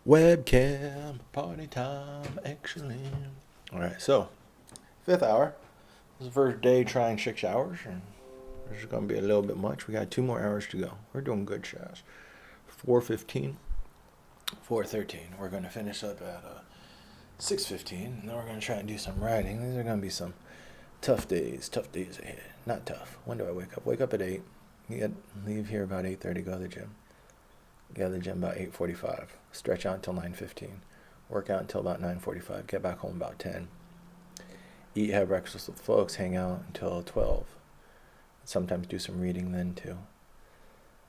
Webcam, party time, actually. Alright, so, 5th hour. This is the first day trying 6 hours, and this is going to be a little bit much. We got 2 more hours to go. We're doing good, Chaz. 4:15, 4:13. We're going to finish up at 6:15, and then we're going to try and do some writing. These are going to be some tough days ahead. Not tough. When do I wake up? Wake up at 8. Leave here about 8:30, go to the gym. Get to the gym about 8:45. Stretch out until 9:15. Work out until about 9:45. Get back home about 10. Eat, have breakfast with folks. Hang out until 12. Sometimes do some reading then too.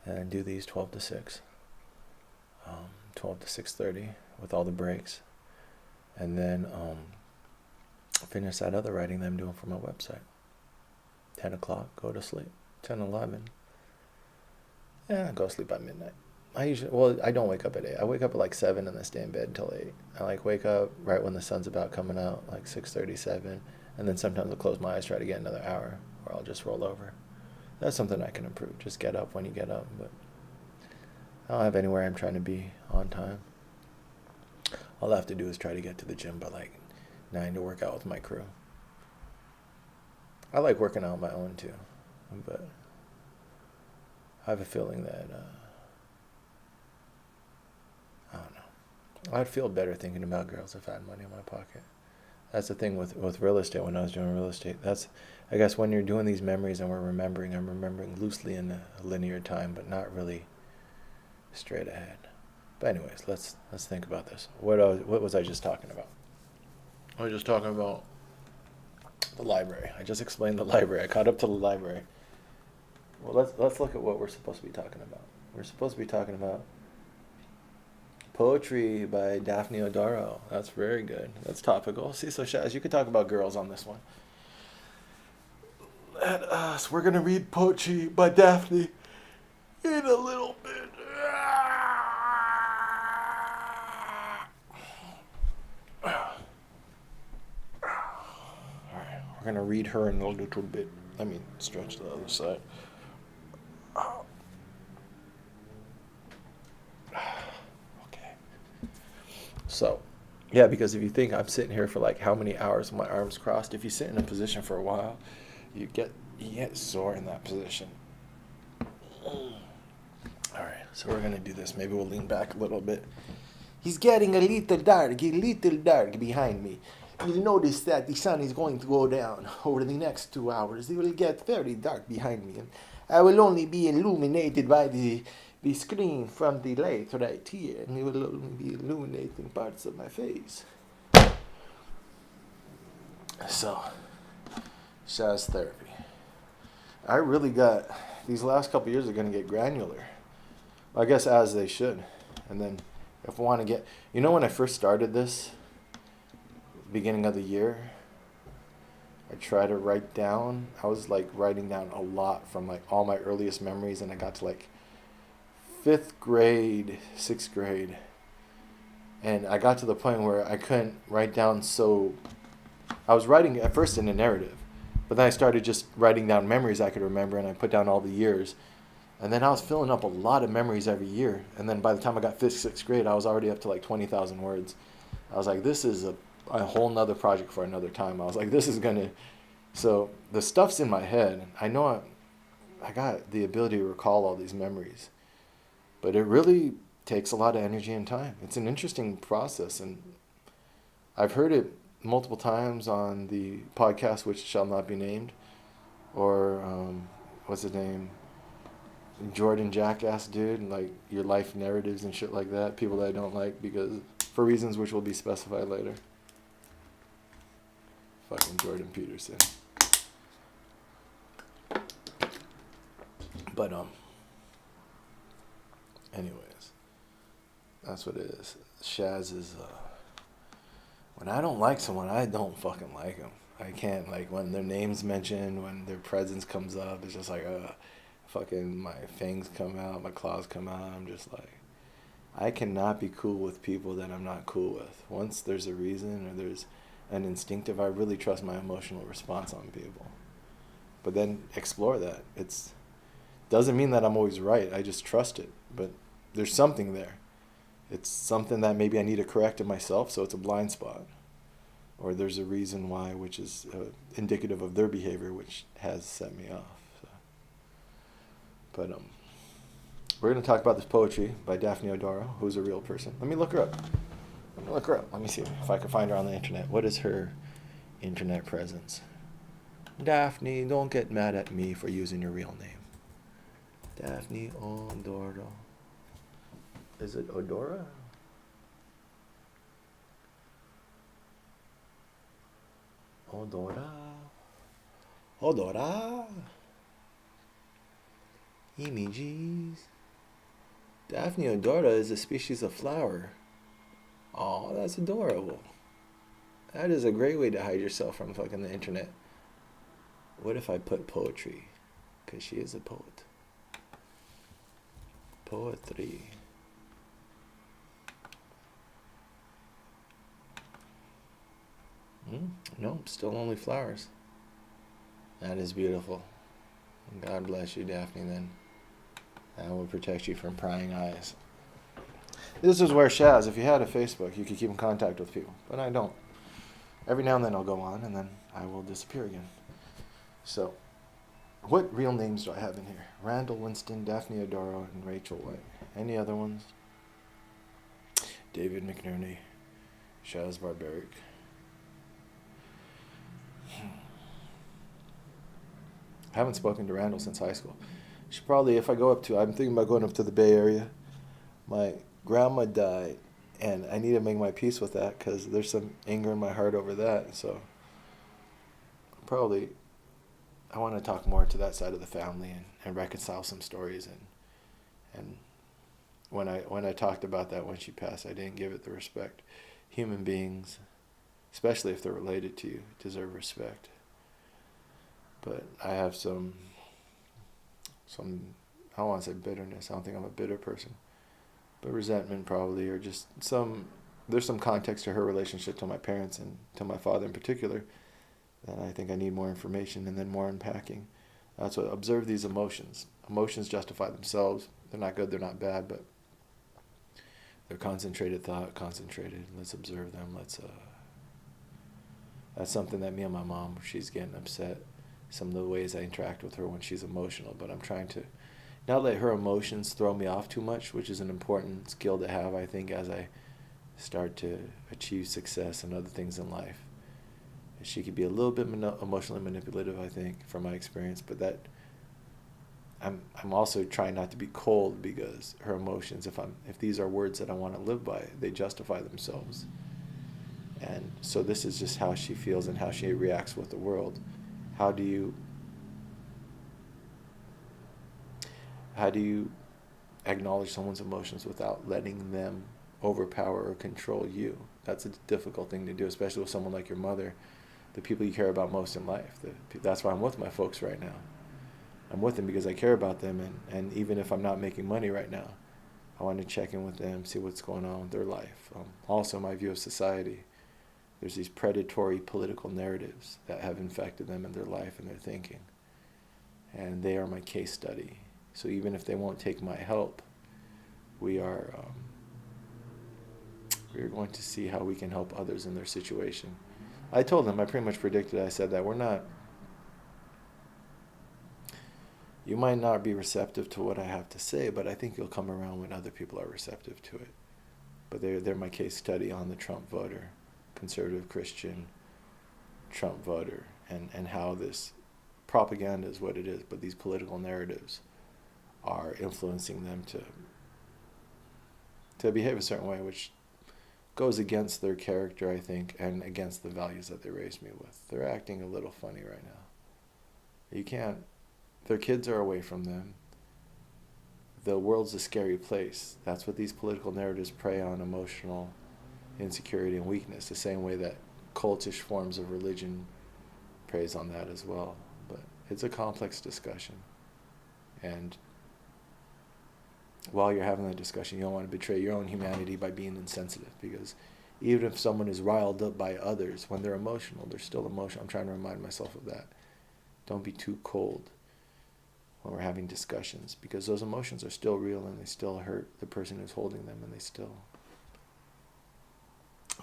And do these 12 to 6. 12 to 6:30 with all the breaks. And then finish that other writing that I'm doing for my website. 10 o'clock, go to sleep. 10, 11. Yeah, go to sleep by midnight. I don't wake up at 8. I wake up at like 7 and then stay in bed until 8. I wake up right when the sun's about coming out, like 6:37, and then sometimes I'll close my eyes, try to get another hour, or I'll just roll over. That's something I can improve. Just get up when you get up, but I don't have anywhere I'm trying to be on time. All I have to do is try to get to the gym by like 9 to work out with my crew. I like working out on my own too, but I have a feeling that I don't know. I'd feel better thinking about girls if I had money in my pocket. That's the thing with real estate. When I was doing real estate, that's, I guess, when you're doing these memories and I'm remembering loosely in a linear time, but not really straight ahead. But anyways, let's think about this. What was I just talking about? I was just talking about the library. I just explained the library. I caught up to the library. Well, let's look at what we're supposed to be talking about. We're supposed to be talking about poetry by Daphne Odora. That's very good. That's topical. See, so Shaz, you could talk about girls on this one. Let us. We're gonna read poetry by Daphne in a little bit. Alright, we're gonna read her in a little bit. Let me stretch the other side. So, yeah, because if you think I'm sitting here for like how many hours with my arms crossed, if you sit in a position for a while, you get sore in that position. All right, so we're gonna do this. Maybe we'll lean back a little bit. He's getting a little dark behind me. You'll notice that the sun is going to go down over the next 2 hours. It will get very dark behind me, and I will only be illuminated by the screen from the light right here, and it will only be illuminating parts of my face. So, Shaz therapy. I really got, these last couple years are going to get granular. I guess as they should. And then if I want to get, when I first started this, beginning of the year, I tried to write down, I was like writing down a lot from like all my earliest memories, and I got to like 5th grade, 6th grade, and I got to the point where I couldn't write down, so I was writing at first in a narrative, but then I started just writing down memories I could remember, and I put down all the years, and then I was filling up a lot of memories every year, and then by the time I got 5th, 6th grade, I was already up to like 20,000 words. I was like, this is a whole nother project for another time. I was like, this is gonna, so the stuff's in my head. I know I got the ability to recall all these memories, but it really takes a lot of energy and time. It's an interesting process, and I've heard it multiple times on the podcast, which shall not be named, or what's his name, Jordan Jackass dude, and like your life narratives and shit like that. People that I don't like because for reasons which will be specified later. Fucking Jordan Peterson. But anyways, that's what it is. Shaz is, when I don't like someone, I don't fucking like them. I can't, like, when their name's mentioned, when their presence comes up, it's just like, fucking my fangs come out, my claws come out. I'm just like, I cannot be cool with people that I'm not cool with. Once there's a reason or there's an instinctive, I really trust my emotional response on people. But then explore that. Doesn't mean that I'm always right. I just trust it. But there's something there. It's something that maybe I need to correct in myself, so it's a blind spot. Or there's a reason why, which is indicative of their behavior, which has set me off. So. But we're going to talk about this poetry by Daphne Odora, who's a real person. Let me look her up. Let me see if I can find her on the internet. What is her internet presence? Daphne, don't get mad at me for using your real name. Daphne Odora. Is it Odora? Odora. Odora. Images. Daphne Odora is a species of flower. Oh, that's adorable. That is a great way to hide yourself from fucking the internet. What if I put poetry? Because she is a poet. Poetry. No, still only flowers. That is beautiful. God bless you, Daphne, then. I will protect you from prying eyes. This is where Shaz, if you had a Facebook, you could keep in contact with people. But I don't. Every now and then I'll go on, and then I will disappear again. So, what real names do I have in here? Randall Winston, Daphne Odora, and Rachel White. Any other ones? David McNerney, Shaz Barbaric. I haven't spoken to Randall since high school. Should probably, if I go up to, I'm thinking about going up to the Bay Area. My grandma died, and I need to make my peace with that because there's some anger in my heart over that. So probably I want to talk more to that side of the family and reconcile some stories. And when I talked about that when she passed, I didn't give it the respect. Human beings, especially if they're related to you, deserve respect. But I have some I don't want to say bitterness. I don't think I'm a bitter person. But resentment probably, or just there's some context to her relationship to my parents and to my father in particular that I think I need more information and then more unpacking. So observe these emotions. Emotions justify themselves. They're not good, they're not bad, but they're concentrated thought, concentrated. Let's observe them. That's something that me and my mom, she's getting upset. Some of the ways I interact with her when she's emotional, but I'm trying to not let her emotions throw me off too much, which is an important skill to have, I think, as I start to achieve success and other things in life. She could be a little bit emotionally manipulative, I think, from my experience, but that I'm also trying not to be cold because her emotions, if these are words that I want to live by, they justify themselves. And so this is just how she feels and how she reacts with the world. How do you acknowledge someone's emotions without letting them overpower or control you? That's a difficult thing to do, especially with someone like your mother, the people you care about most in life. That's why I'm with my folks right now. I'm with them because I care about them, and even if I'm not making money right now, I want to check in with them, see what's going on with their life. Also, my view of society. There's these predatory political narratives that have infected them in their life and their thinking. And they are my case study. So even if they won't take my help, we are going to see how we can help others in their situation. I told them, I pretty much predicted, I said that you might not be receptive to what I have to say, but I think you'll come around when other people are receptive to it. But they're my case study on the Trump voter. Conservative Christian Trump voter, and how this propaganda is what it is, but these political narratives are influencing them to behave a certain way, which goes against their character, I think, and against the values that they raised me with. They're acting a little funny right now. Their kids are away from them. The world's a scary place. That's what these political narratives prey on, emotional insecurity and weakness, the same way that cultish forms of religion preys on that as well. But it's a complex discussion. And while you're having that discussion, you don't want to betray your own humanity by being insensitive, because even if someone is riled up by others, when they're emotional, they're still emotional. I'm trying to remind myself of that. Don't be too cold when we're having discussions, because those emotions are still real and they still hurt the person who's holding them, and they still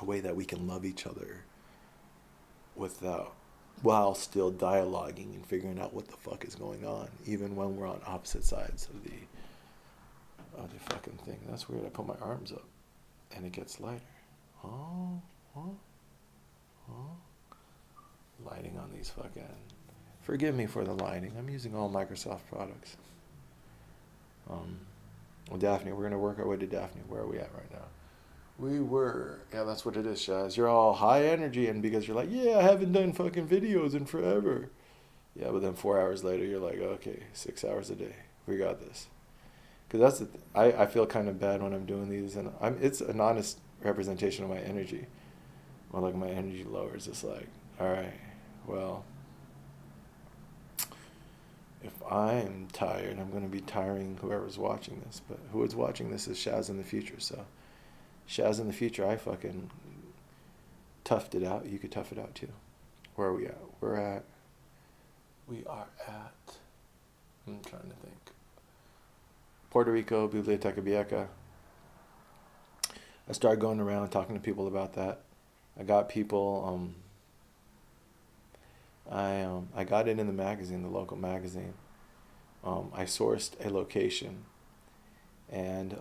a way that we can love each other without, while still dialoguing and figuring out what the fuck is going on, even when we're on opposite sides of the fucking thing. That's weird. I put my arms up and it gets lighter. Oh, oh, oh. Lighting on these fucking. Forgive me for the lighting. I'm using all Microsoft products. Well, Daphne, we're gonna work our way to Daphne. Where are we at right now? Yeah, that's what it is, Shaz. You're all high energy, and because you're like, yeah, I haven't done fucking videos in forever. Yeah, but then 4 hours later, you're like, okay, 6 hours a day. We got this. Because I feel kind of bad when I'm doing these, and it's an honest representation of my energy. When like my energy lowers, it's like, all right, well, if I'm tired, I'm going to be tiring whoever's watching this. But who is watching this is Shaz in the future. So Shaz in the future, I fucking toughed it out. You could tough it out too. Where are we at? We are at, I'm trying to think. Puerto Rico, Biblioteca Vieja. I started going around talking to people about that. I got people, I got it in the magazine, the local magazine. I sourced a location, and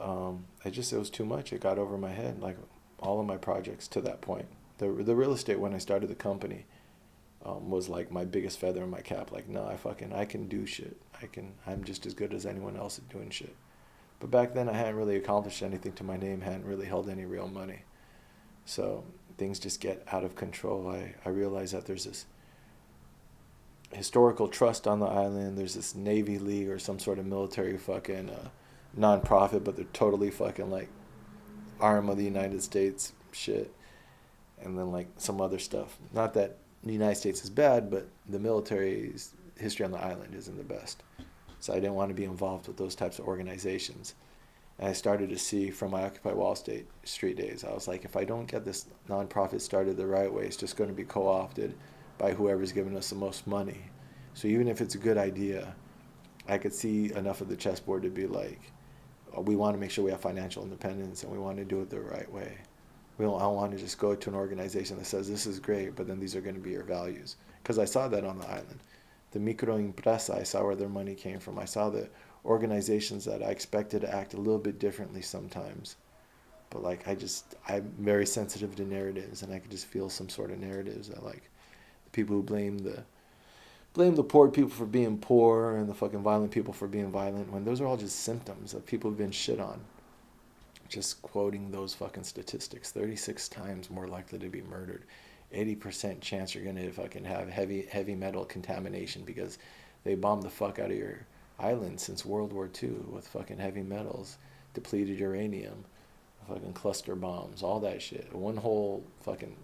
it was too much. It got over my head, like all of my projects to that point. The real estate, when I started the company, was like my biggest feather in my cap. Like, no, I can do shit. I'm just as good as anyone else at doing shit. But back then I hadn't really accomplished anything to my name, hadn't really held any real money. So things just get out of control. I realized that there's this historical trust on the island. There's this Navy League or some sort of military fucking non-profit, but they're totally fucking like arm of the United States shit. And then like some other stuff. Not that the United States is bad, but the military's history on the island isn't the best. So I didn't want to be involved with those types of organizations. And I started to see from my Occupy Wall Street days, I was like, if I don't get this nonprofit started the right way, it's just going to be co-opted by whoever's giving us the most money. So even if it's a good idea, I could see enough of the chessboard to be like, we want to make sure we have financial independence and we want to do it the right way. I don't want to just go to an organization that says this is great, but then these are going to be your values. Because I saw that on the island. The microempresa, I saw where their money came from. I saw the organizations that I expected to act a little bit differently sometimes. But like I'm very sensitive to narratives, and I could just feel some sort of narratives that like the people who blame the poor people for being poor and the fucking violent people for being violent, when those are all just symptoms of people who've been shit on. Just quoting those fucking statistics, 36 times more likely to be murdered. 80% chance you're going to fucking have heavy metal contamination because they bombed the fuck out of your island since World War II with fucking heavy metals, depleted uranium, fucking cluster bombs, all that shit. One whole fucking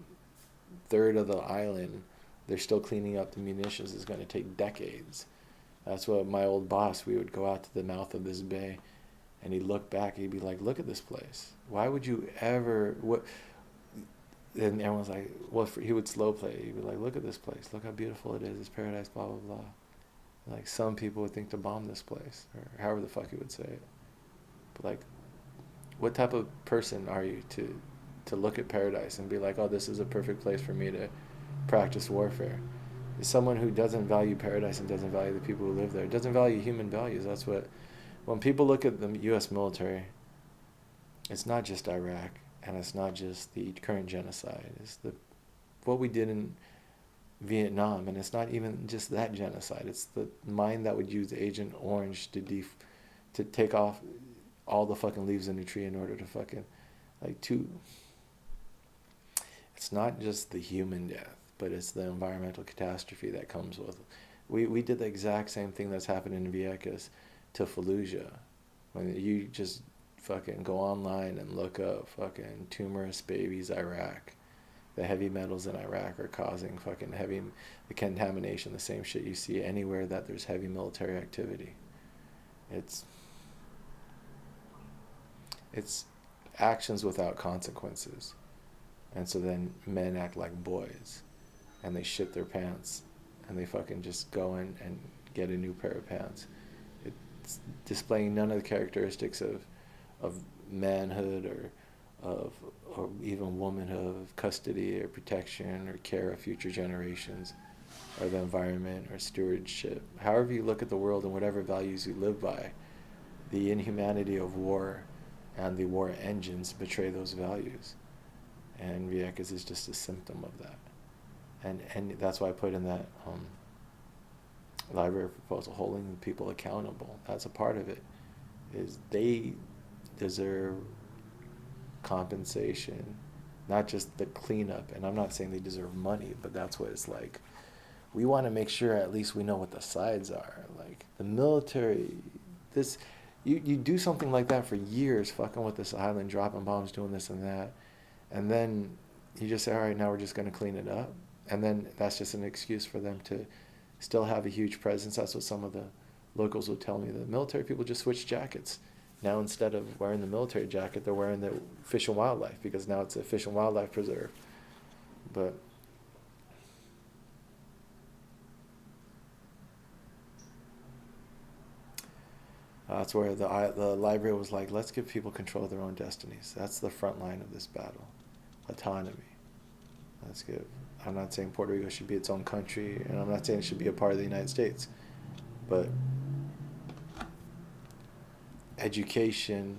third of the island, they're still cleaning up the munitions, is going to take decades. That's what my old boss, we would go out to the mouth of this bay and he'd look back, he'd be like, look at this place. Why would you ever, what? And everyone's like, well, he would slow play. He'd be like, look at this place. Look how beautiful it is. It's paradise, blah, blah, blah. Like, some people would think to bomb this place, or however the fuck he would say it. But, like, what type of person are you to look at paradise and be like, oh, this is a perfect place for me to practice warfare? Is someone who doesn't value paradise and doesn't value the people who live there, doesn't value human values. That's what, when people look at the U.S. military, it's not just Iraq. And it's not just the current genocide. It's what we did in Vietnam, and it's not even just that genocide. It's the mind that would use Agent Orange to take off all the fucking leaves in the tree in order to fucking It's not just the human death, but it's the environmental catastrophe that comes with it. We did the exact same thing that's happened in Vieques to Fallujah. When you just fucking go online and look up fucking tumorous babies Iraq. The heavy metals in Iraq are causing fucking the contamination, the same shit you see anywhere that there's heavy military activity. It's actions without consequences. And so then men act like boys and they shit their pants and they fucking just go in and get a new pair of pants. It's displaying none of the characteristics of manhood or even womanhood, custody or protection or care of future generations, or the environment or stewardship. However you look at the world and whatever values you live by, the inhumanity of war and the war engines betray those values. And Vieques is just a symptom of that. And that's why I put in that library proposal, holding people accountable. That's a part of it. Is they deserve compensation, not just the cleanup. And I'm not saying they deserve money, but that's what it's like. We want to make sure at least we know what the sides are. Like the military, you do something like that for years, fucking with this island, dropping bombs, doing this and that, and then you just say, all right, now we're just going to clean it up. And then that's just an excuse for them to still have a huge presence. That's what some of the locals would tell me. The military people just switch jackets. Now instead of wearing the military jacket, they're wearing the Fish and Wildlife, because now it's a Fish and Wildlife preserve. But that's where the library was like, let's give people control of their own destinies. That's the front line of this battle. Autonomy. Let's give. I'm not saying Puerto Rico should be its own country, and I'm not saying it should be a part of the United States, but education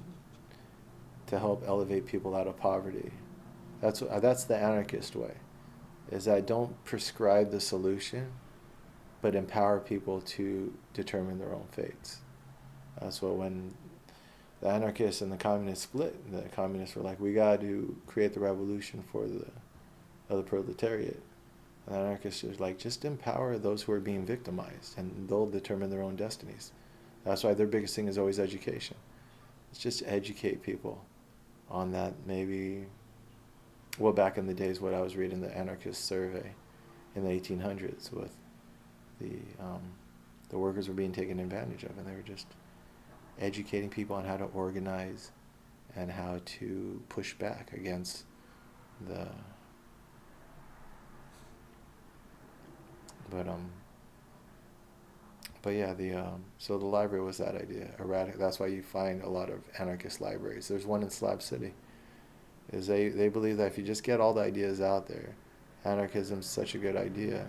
to help elevate people out of poverty. That's the anarchist way. Is I don't prescribe the solution, but empower people to determine their own fates. That's what when the anarchists and the communists split, the communists were like, we got to create the revolution for the proletariat. And the anarchists were like, just empower those who are being victimized, and they'll determine their own destinies. That's why their biggest thing is always education. It's just educate people on that. Maybe, well, back in the days, what I was reading, the anarchist survey in the 1800s, with the workers were being taken advantage of, and they were just educating people on how to organize and how to push back against the but yeah, so the library was that idea. That's why you find a lot of anarchist libraries. There's one in Slab City. Is they believe that if you just get all the ideas out there, anarchism's such a good idea.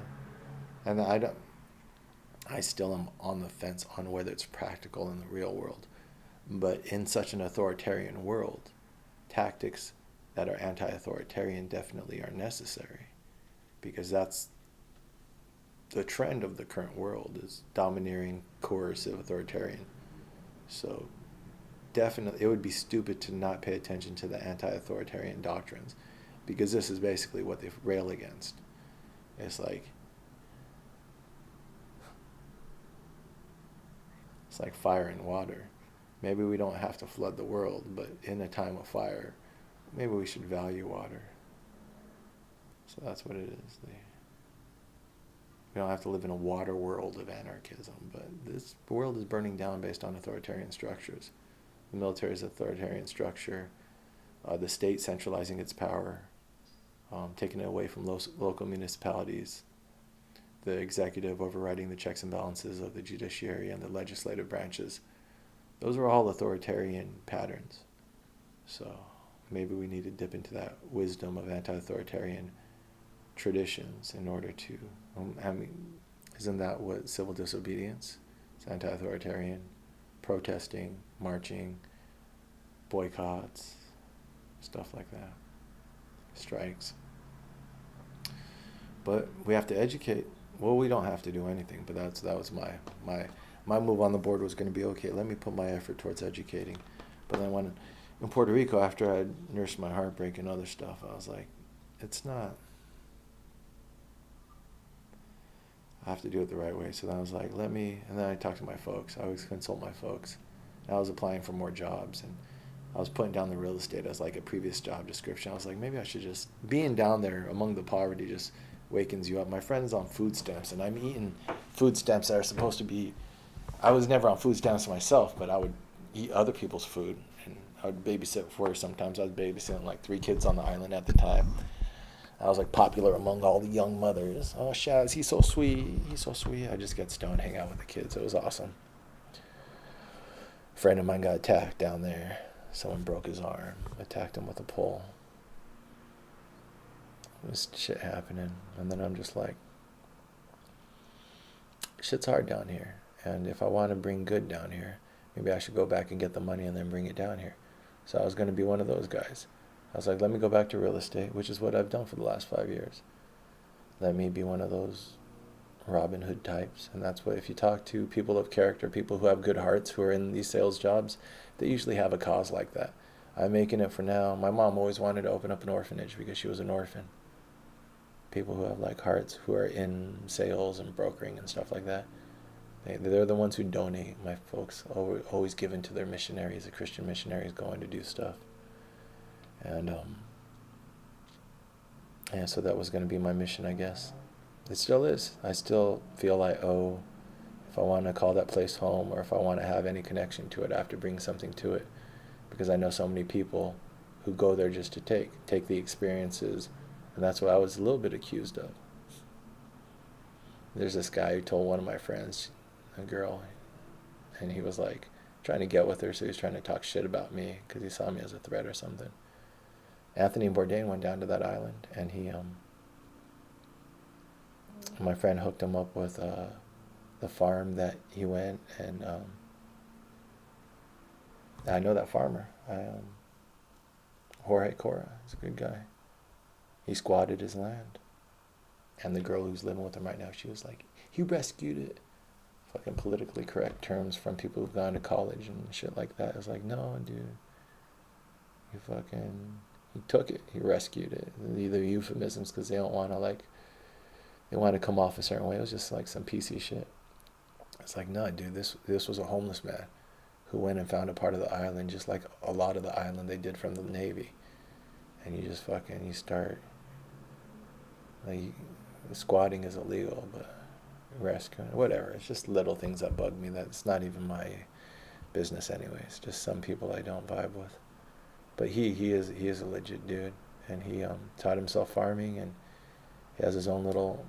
And I still am on the fence on whether it's practical in the real world. But in such an authoritarian world, tactics that are anti-authoritarian definitely are necessary, because that's the trend of the current world, is domineering, coercive, authoritarian. So definitely it would be stupid to not pay attention to the anti-authoritarian doctrines, because this is basically what they rail against. It's like fire and water. Maybe we don't have to flood the world, but in a time of fire, maybe we should value water. So that's what it is. We don't have to live in a water world of anarchism, but this world is burning down based on authoritarian structures. The military is an authoritarian structure. The state centralizing its power, taking it away from local municipalities. The executive overriding the checks and balances of the judiciary and the legislative branches. Those are all authoritarian patterns. So maybe we need to dip into that wisdom of anti-authoritarian traditions in order to, isn't that what civil disobedience? It's anti-authoritarian, protesting, marching, boycotts, stuff like that, strikes. But we have to educate. Well, we don't have to do anything, but that was my move on the board was going to be, okay, let me put my effort towards educating. But then when in Puerto Rico, after I had nursed my heartbreak and other stuff, I was like, it's not. I have to do it the right way. So then I was like, and then I talked to my folks. I always consult my folks. And I was applying for more jobs, and I was putting down the real estate as like a previous job description. I was like, maybe I should just, being down there among the poverty just wakens you up. My friend's on food stamps, and I'm eating food stamps that are supposed to be, I was never on food stamps myself, but I would eat other people's food, and I would babysit for her sometimes. I was babysitting like 3 kids on the island at the time. I was like popular among all the young mothers. Oh, Shaz, he's so sweet. He's so sweet. I just get stoned, hang out with the kids. It was awesome. A friend of mine got attacked down there. Someone broke his arm, attacked him with a pole. This shit happening, and then I'm just like, shit's hard down here, and if I want to bring good down here, maybe I should go back and get the money and then bring it down here. So I was going to be one of those guys. I was like, let me go back to real estate, which is what I've done for the last 5 years. Let me be one of those Robin Hood types. And that's what, if you talk to people of character, people who have good hearts, who are in these sales jobs, they usually have a cause like that. I'm making it for now. My mom always wanted to open up an orphanage because she was an orphan. People who have like hearts, who are in sales and brokering and stuff like that, they're the ones who donate. My folks always given to their missionaries, the Christian missionaries going to do stuff. And so that was going to be my mission, I guess. It still is. I still feel I owe, if I want to call that place home, or if I want to have any connection to it, I have to bring something to it. Because I know so many people who go there just to take the experiences. And that's what I was a little bit accused of. There's this guy who told one of my friends, a girl, and he was like trying to get with her, so he was trying to talk shit about me because he saw me as a threat or something. Anthony Bourdain went down to that island, and my friend hooked him up with the farm that he went, and I know that farmer, Jorge Cora. He's a good guy. He squatted his land, and the girl who's living with him right now, she was like, he rescued it. Fucking politically correct terms from people who've gone to college and shit like that. I was like, no, dude, he took it, he rescued it. They're euphemisms because they don't want to they want to come off a certain way. It was just like some PC shit. It's like, no, dude, this was a homeless man who went and found a part of the island, just like a lot of the island they did from the Navy. And you just you start, squatting is illegal, but rescuing, whatever. It's just little things that bug me. That's not even my business anyways. Just some people I don't vibe with. But he is a legit dude, and he taught himself farming, and he has his own little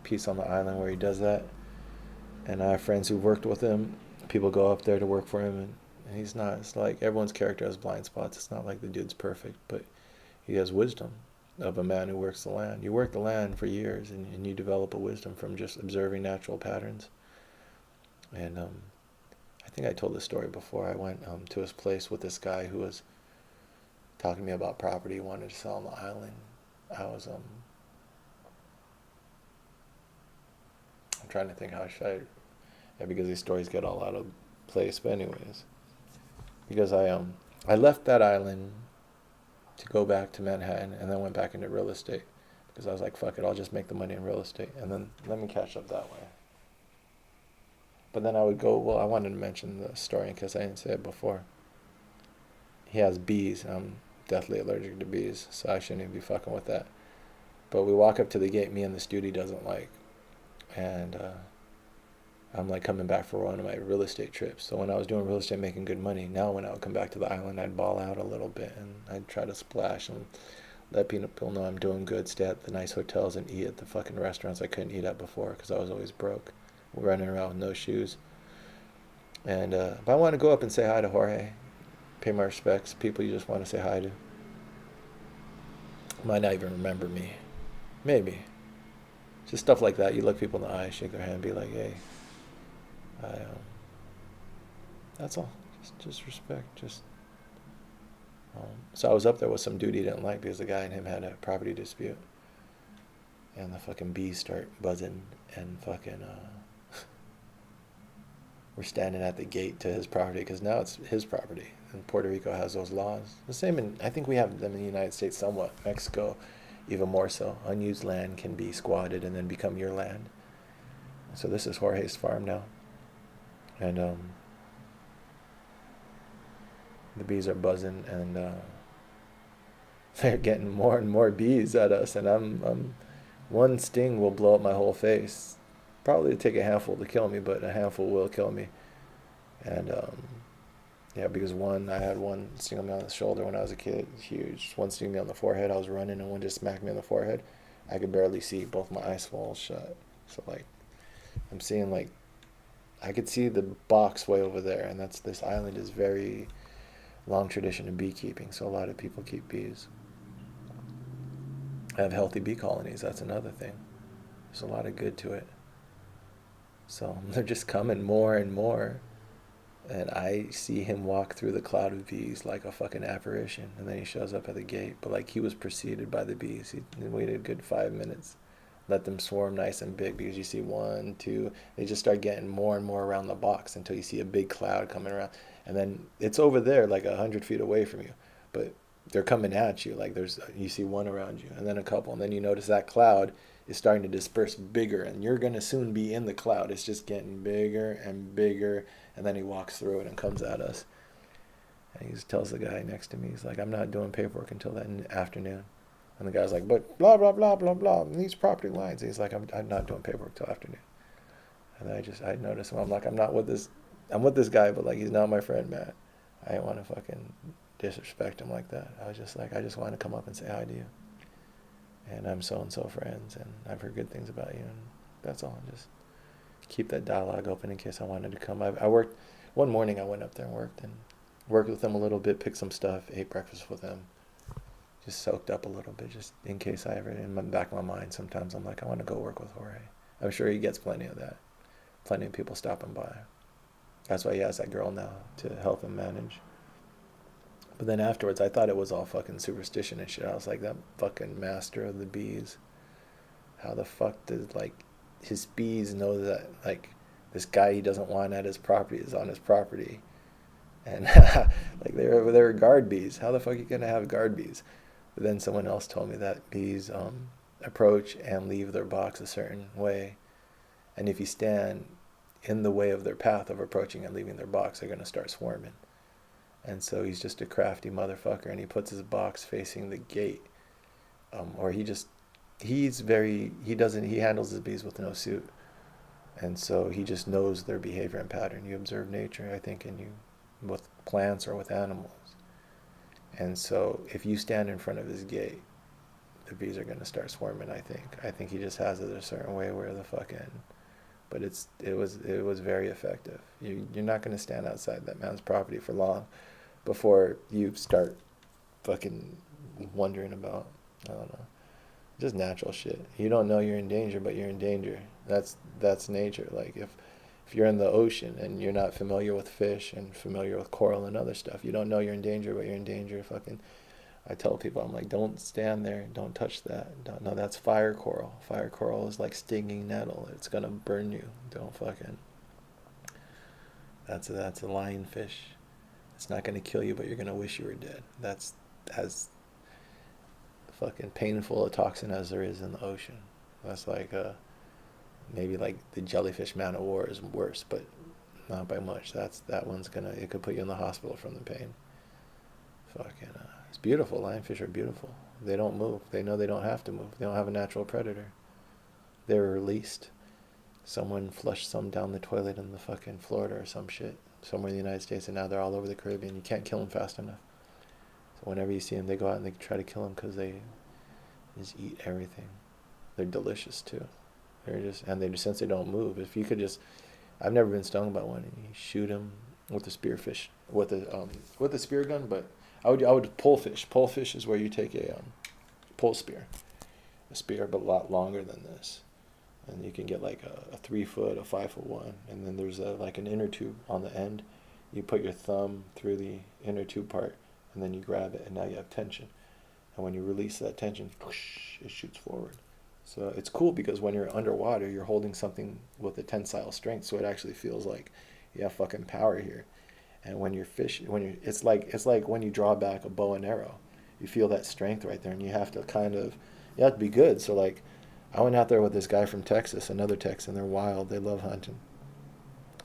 piece on the island where he does that. And I have friends who worked with him. People go up there to work for him, and he's not. It's like everyone's character has blind spots. It's not like the dude's perfect, but he has wisdom of a man who works the land. You work the land for years, and you develop a wisdom from just observing natural patterns. And I think I told this story before. I went to his place with this guy who was talking to me about property he wanted to sell on the island. I'm trying to think how because these stories get all out of place. But anyways, because I left that island to go back to Manhattan, and then went back into real estate because I was like, fuck it, I'll just make the money in real estate, and then let me catch up that way. But then I would go, I wanted to mention the story because I didn't say it before. He has bees. I'm deathly allergic to bees, so I shouldn't even be fucking with that. But we walk up to the gate, me and this dude he doesn't like, and I'm like coming back for one of my real estate trips. So when I was doing real estate, making good money, now when I would come back to the island, I'd ball out a little bit, and I'd try to splash and let people know I'm doing good, stay at the nice hotels, and eat at the fucking restaurants I couldn't eat at before because I was always broke, running around with no shoes. And but I want to go up and say hi to Jorge, pay my respects. People you just want to say hi to. Might not even remember me. Maybe. Just stuff like that. You look people in the eye, shake their hand, be like, hey, that's all. Just respect. So I was up there with some dude he didn't like because the guy and him had a property dispute, and the fucking bees start buzzing, and fucking we're standing at the gate to his property because now it's his property, and Puerto Rico has those laws. The same I think we have them in the United States somewhat. Mexico, even more so. Unused land can be squatted and then become your land. So this is Jorge's farm now. And the bees are buzzing, and they're getting more and more bees at us, and I'm one sting will blow up my whole face. Probably take a handful to kill me, but a handful will kill me. And yeah, because I had one sting me on the shoulder when I was a kid, huge. One sting me on the forehead. I was running, and one just smacked me on the forehead. I could barely see, both my eyes swollen shut. So I'm seeing I could see the box way over there, and this island is very long tradition of beekeeping, so a lot of people keep bees. have healthy bee colonies. That's another thing. There's a lot of good to it. So they're just coming more and more. And I see him walk through the cloud of bees like a fucking apparition. And then he shows up at the gate. But like he was preceded by the bees. He waited a good 5 minutes. Let them swarm nice and big, because you see one, two, they just start getting more and more around the box until you see a big cloud coming around. And then it's over there like 100 feet away from you. But they're coming at you. Like you see one around you and then a couple. And then you notice that cloud is starting to disperse bigger, and you're going to soon be in the cloud. It's just getting bigger and bigger. And then he walks through it and comes at us. And he tells the guy next to me, he's like, I'm not doing paperwork until that afternoon. And the guy's like, but blah, blah, blah, blah, blah, these property lines. And he's like, I'm not doing paperwork till afternoon. And then I noticed him. I'm like, I'm with this guy, but like, he's not my friend, man. I didn't want to fucking disrespect him like that. I was just like, I just wanted to come up and say hi to you. And I'm so-and-so friends, and I've heard good things about you. And that's all. Just keep that dialogue open in case I wanted to come. I worked, one morning I went up there and worked with him a little bit, picked some stuff, ate breakfast with him. Just soaked up a little bit, just in case I ever, in the back of my mind, sometimes I'm like, I want to go work with Jorge. I'm sure he gets plenty of that. Plenty of people stopping by. That's why he has that girl now, to help him manage. But then afterwards, I thought it was all fucking superstition and shit. I was like, that fucking master of the bees, how the fuck did, like, his bees know that, like, this guy he doesn't want at his property is on his property? And, like, they were guard bees. How the fuck are you gonna have guard bees? But then someone else told me that bees approach and leave their box a certain way. And if you stand in the way of their path of approaching and leaving their box, they're going to start swarming. And so he's just a crafty motherfucker, and he puts his box facing the gate. Or he handles his bees with no suit. And so he just knows their behavior and pattern. You observe nature, I think, with plants or with animals. And so if you stand in front of his gate, the bees are going to start swarming, I think. I think he just has it a certain way where the fucking... But it was very effective. You're not going to stand outside that man's property for long before you start fucking wondering about, I don't know, just natural shit. You don't know you're in danger, but you're in danger. That's nature. Like if you're in the ocean and you're not familiar with fish and familiar with coral and other stuff, you don't know you're in danger, but you're in danger. Fucking, I tell people, I'm like, don't stand there, don't touch that. No, that's fire coral. Fire coral is like stinging nettle. It's gonna burn you. Don't fucking. That's a lionfish. It's not gonna kill you, but you're gonna wish you were dead. That's as fucking painful a toxin as there is in the ocean. That's like maybe like the jellyfish man of war is worse, but not by much. That one's it could put you in the hospital from the pain. Fucking, it's beautiful. Lionfish are beautiful. They don't move. They know they don't have to move. They don't have a natural predator. They're released. Someone flushed some down the toilet in the fucking Florida or some shit, somewhere in the United States, and now they're all over the Caribbean. You can't kill them fast enough. So whenever you see them, they go out and they try to kill them because they just eat everything. They're delicious too. Since they don't move, if you could just, I've never been stung by one, and you shoot them with a spearfish, with a spear gun, but I would pole fish. Pole fish is where you take a pole spear, a spear but a lot longer than this, and you can get like a 3 foot, a 5 foot one, and then there's like an inner tube on the end. You put your thumb through the inner tube part, and then you grab it, and now you have tension. And when you release that tension, whoosh, it shoots forward. So it's cool because when you're underwater, you're holding something with a tensile strength, so it actually feels like you have fucking power here. And when you're fishing, it's like when you draw back a bow and arrow, you feel that strength right there, and you have to be good. So like, I went out there with this guy from Texas, another Texan. They're wild. They love hunting.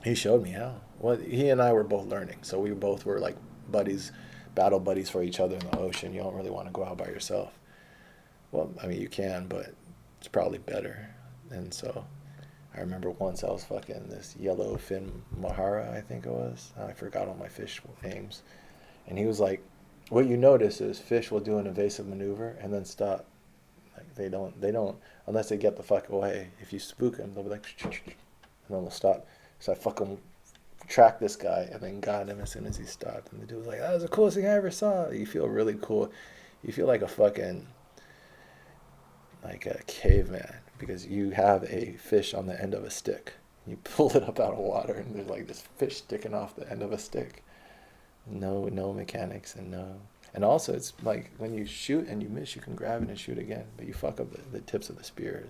He showed me how. Well, he and I were both learning, so we both were like buddies, battle buddies for each other in the ocean. You don't really want to go out by yourself. Well, I mean, you can, but it's probably better. And so I remember once I was fucking this yellowfin mahara, I think it was. I forgot all my fish names. And he was like, what you notice is fish will do an evasive maneuver and then stop. Like they don't, unless they get the fuck away. If you spook them, they'll be like, and then they'll stop. So I fucking tracked this guy and then got him as soon as he stopped. And the dude was like, that was the coolest thing I ever saw. You feel really cool. You feel like a fucking, like a caveman, because you have a fish on the end of a stick. You pull it up out of water, and there's like this fish sticking off the end of a stick. No mechanics and no. And also, it's like when you shoot and you miss, you can grab it and shoot again, but you fuck up the tips of the spears.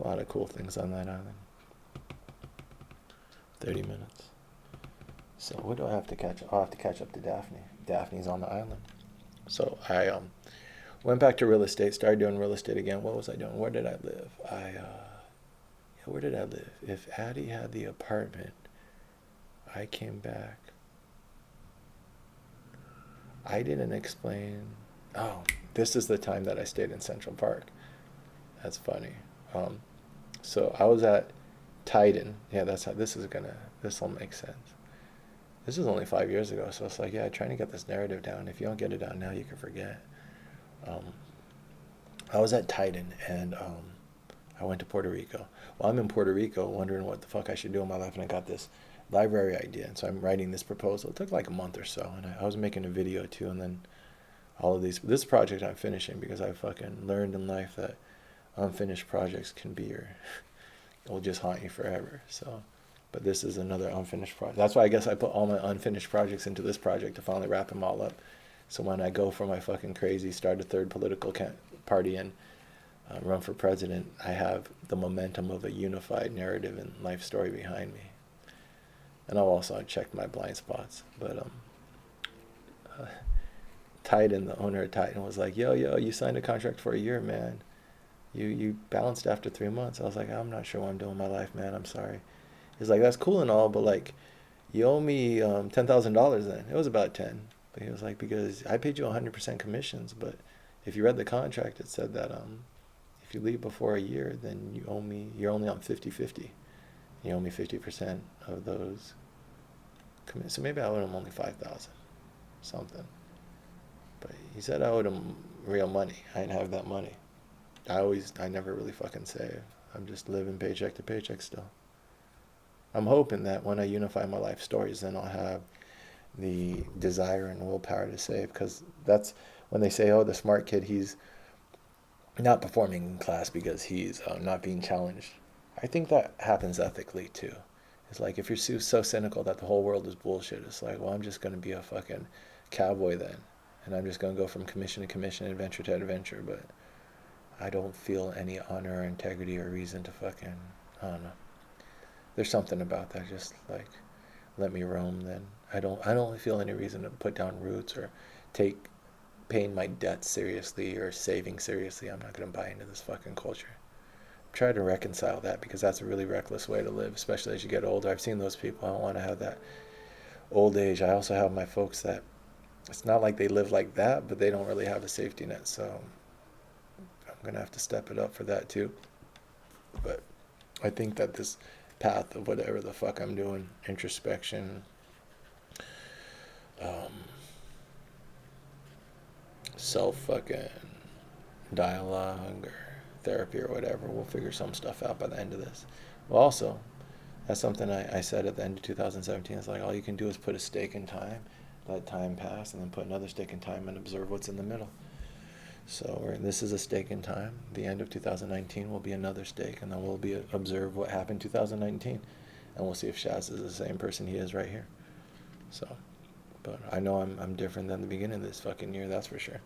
A lot of cool things on that island. 30 minutes. So what do I have to catch? I'll have to catch up to Daphne. Daphne's on the island. So I went back to real estate, started doing real estate again. What was I doing? Where did I live? Where did I live? If Addie had the apartment, I came back. I didn't explain. Oh, this is the time that I stayed in Central Park. That's funny. So I was at Titan. Yeah, that's how this will make sense. This was only 5 years ago, so it's like, yeah, trying to get this narrative down. If you don't get it down now, you can forget. I was at Titan, and I went to Puerto Rico. Well, I'm in Puerto Rico wondering what the fuck I should do in my life, and I got this library idea, and so I'm writing this proposal. It took like a month or so, and I was making a video too, and then all of this project I'm finishing, because I fucking learned in life that unfinished projects will just haunt you forever. So, but this is another unfinished project. That's why I guess I put all my unfinished projects into this project to finally wrap them all up. So when I go for my fucking crazy, start a third political party and run for president, I have the momentum of a unified narrative and life story behind me. And I'll also check my blind spots. But Titan, the owner of Titan, was like, yo, you signed a contract for a year, man. You bounced after 3 months. I was like, I'm not sure what I'm doing in my life, man. I'm sorry. He's like, that's cool and all, but like, you owe me $10,000 then. It was about 10. But he was like, because I paid you 100% commissions, but if you read the contract, it said that if you leave before a year, then you're only on 50-50. You owe me 50% of those commissions. So maybe I owed him only 5,000, something. But he said I owed him real money. I didn't have that money. I never really fucking save. I'm just living paycheck to paycheck still. I'm hoping that when I unify my life stories, then I'll have the desire and willpower to save, because that's when they say, oh, the smart kid, he's not performing in class because he's not being challenged. I think that happens ethically too. It's like, if you're so cynical that the whole world is bullshit, it's like, well, I'm just going to be a fucking cowboy then, and I'm just going to go from commission to commission, adventure to adventure, but I don't feel any honor or integrity or reason to fucking, I don't know. There's something about that, just like, let me roam then. I don't feel any reason to put down roots or take paying my debts seriously or saving seriously. I'm not going to buy into this fucking culture. Try to reconcile that, because that's a really reckless way to live, especially as you get older. I've seen those people. I don't want to have that old age. I also have my folks that it's not like they live like that, but they don't really have a safety net, so I'm going to have to step it up for that too. But I think that this path of whatever the fuck I'm doing, introspection, self fucking dialogue or therapy or whatever, we'll figure some stuff out by the end of this. Well, also, that's something I said at the end of 2017. It's like, all you can do is put a stake in time, let time pass, and then put another stake in time and observe what's in the middle. So this is a stake in time. The end of 2019 will be another stake, and then we'll observe what happened in 2019, and we'll see if Shaz is the same person he is right here. So, but I know I'm different than the beginning of this fucking year, that's for sure.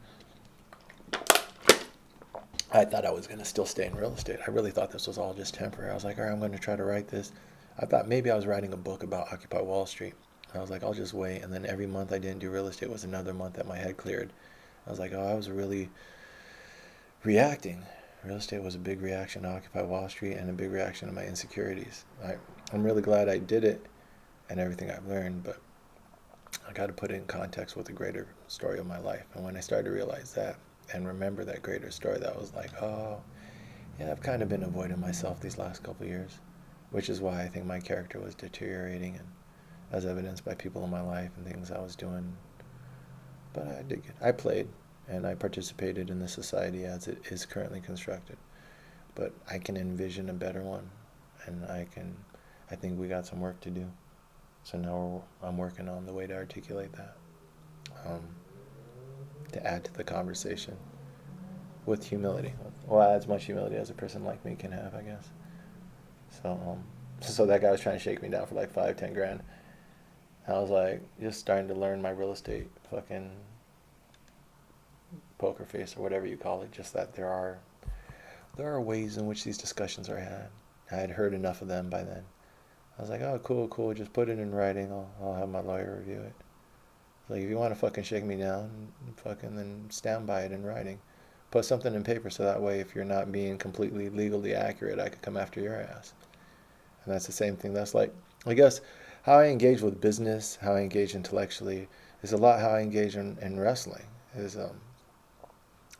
I thought I was going to still stay in real estate. I really thought this was all just temporary. I was like, all right, I'm going to try to write this. I thought maybe I was writing a book about Occupy Wall Street. I was like, I'll just wait. And then every month I didn't do real estate was another month that my head cleared. I was like, oh, I was really reacting. Real estate was a big reaction to Occupy Wall Street and a big reaction to my insecurities. I'm really glad I did it and everything I've learned, but I got to put it in context with the greater story of my life. And when I started to realize that and remember that greater story, that was like, oh, yeah, I've kind of been avoiding myself these last couple of years, which is why I think my character was deteriorating, and as evidenced by people in my life and things I was doing. But I did good. I played, and I participated in the society as it is currently constructed. But I can envision a better one, and I think we got some work to do. So now I'm working on the way to articulate that, to add to the conversation. with humility. Well, as much humility as a person like me can have, I guess. So, so that guy was trying to shake me down for like 5, 10 grand. I was like, just starting to learn my real estate fucking poker face or whatever you call it. Just that there are ways in which these discussions are had. I had heard enough of them by then. I was like, oh, cool, cool. Just put it in writing. I'll have my lawyer review it. Like, if you want to fucking shake me down, fucking then stand by it in writing. Put something in paper so that way if you're not being completely legally accurate, I could come after your ass. And that's the same thing. That's like, I guess, how I engage with business, how I engage intellectually, is a lot how I engage in wrestling. Is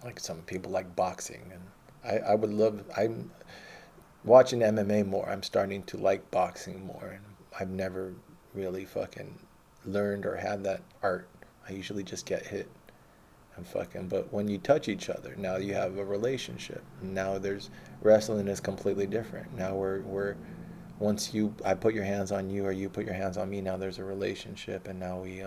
like some people like boxing, and I would love. I'm watching MMA more. I'm starting to like boxing more, and I've never really fucking learned or had that art. I usually just get hit and fucking. But when you touch each other, now you have a relationship. Now there's wrestling is completely different. Now we're once I put your hands on you or you put your hands on me, now there's a relationship, and now we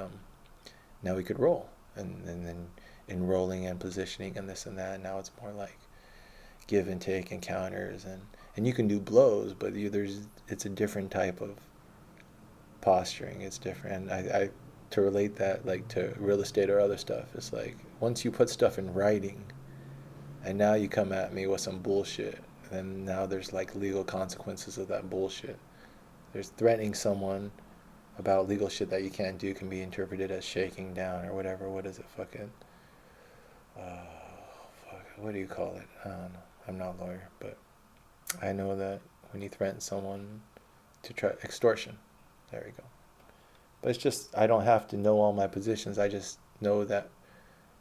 could roll, and then in rolling and positioning and this and that. Now it's more like give and take encounters, and you can do blows, but it's a different type of posturing. It's different. I to relate that like to real estate or other stuff. It's like once you put stuff in writing, and now you come at me with some bullshit, and now there's like legal consequences of that bullshit. There's threatening someone about legal shit that you can't do can be interpreted as shaking down or whatever. What is it? Fucking. Fuck. What do you call it? I don't know. I'm not a lawyer, but I know that when you threaten someone to try extortion, there we go. But it's just I don't have to know all my positions. I just know that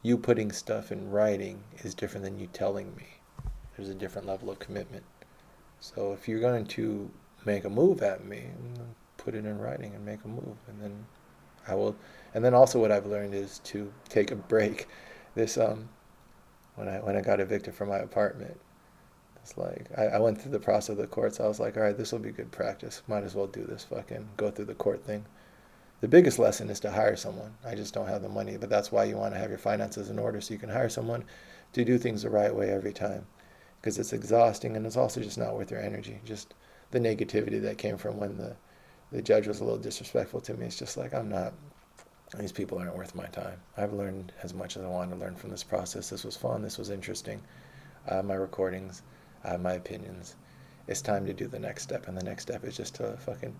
you putting stuff in writing is different than you telling me. There's a different level of commitment. So if you're going to make a move at me, put it in writing and make a move, and then I will. And then also what I've learned is to take a break. This when I got evicted from my apartment, it's like I went through the process of the courts. I was like, all right, this will be good practice. Might as well do this. Fucking go through the court thing. The biggest lesson is to hire someone. I just don't have the money, but that's why you want to have your finances in order so you can hire someone to do things the right way every time, because it's exhausting and it's also just not worth your energy. Just the negativity that came from when the judge was a little disrespectful to me. It's just like these people aren't worth my time. I've learned as much as I wanted to learn from this process. This was fun. This was interesting. I have my recordings. I have my opinions. It's time to do the next step, and the next step is just to fucking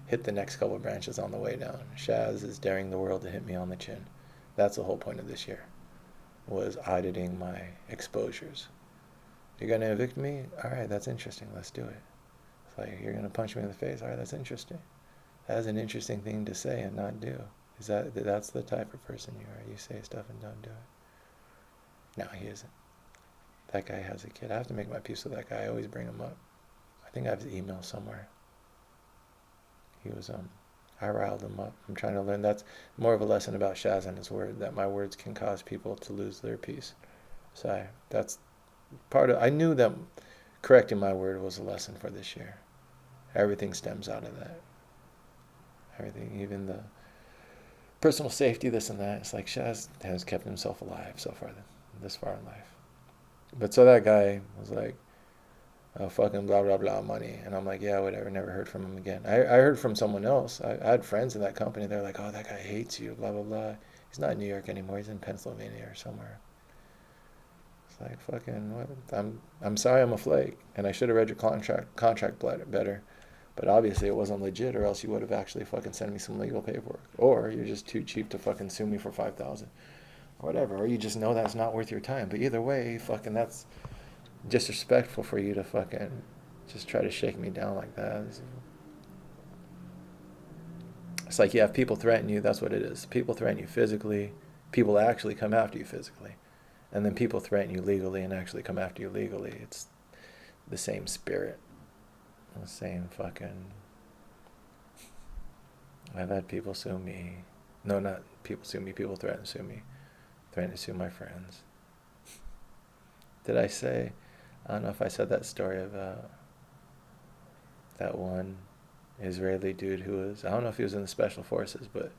hit the next couple branches on the way down. Shaz is daring the world to hit me on the chin. That's the whole point of this year, was auditing my exposures. You're going to evict me? All right, that's interesting. Let's do it. It's like, you're going to punch me in the face? All right, that's interesting. That's an interesting thing to say and not do. That's the type of person you are. You say stuff and don't do it. No, he isn't. That guy has a kid. I have to make my peace with that guy. I always bring him up. I think I have the email somewhere. He was I riled him up. I'm trying to learn. That's more of a lesson about Shaz and his word, that my words can cause people to lose their peace. So that's part of. I knew that correcting my word was a lesson for this year. Everything stems out of that. Everything, even the personal safety, this and that. It's like Shaz has kept himself alive so far, this far in life. But so that guy was like, oh, fucking blah, blah, blah money. And I'm like, yeah, whatever. Never heard from him again. I heard from someone else. I had friends in that company. They're like, oh, that guy hates you, blah, blah, blah. He's not in New York anymore. He's in Pennsylvania or somewhere. It's like, fucking what? I'm sorry I'm a flake. And I should have read your contract better. But obviously it wasn't legit, or else you would have actually fucking sent me some legal paperwork. Or you're just too cheap to fucking sue me for $5,000. Or whatever. Or you just know that's not worth your time. But either way, fucking that's disrespectful for you to fucking just try to shake me down like that. It's like, yeah, if people threaten you, that's what it is. People threaten you physically. People actually come after you physically. And then people threaten you legally and actually come after you legally. It's the same spirit. The same fucking... I've had people sue me. No, not people sue me. People threaten to sue me. Threaten to sue my friends. Did I say... I don't know if I said that story about that one Israeli dude who was... I don't know if he was in the special forces, but